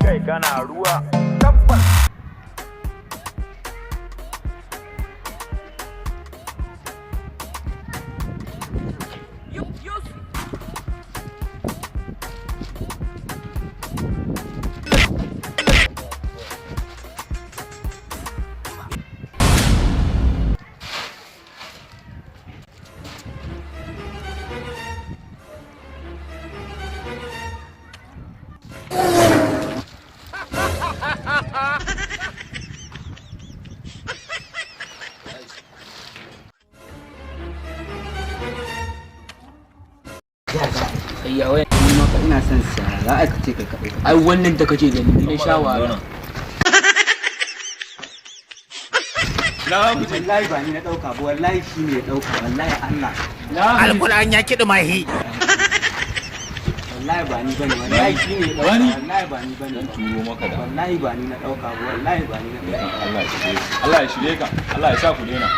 kai kana ruwa tabbas. Ya wai ni ma ina son siya za a kace kai kadai ai wannan da kake gani ni na shawara wallahi ba ni na dauka ba wallahi shi ne ya dauka wallahi Allah alquran ya kidi mahi wallahi ba ni bane wallahi shi ne wallahi ba ni bane turo maka da wallahi ba ni na dauka ba wallahi ba ni na dauka Allah ya shirye ka Allah ya sa ku daina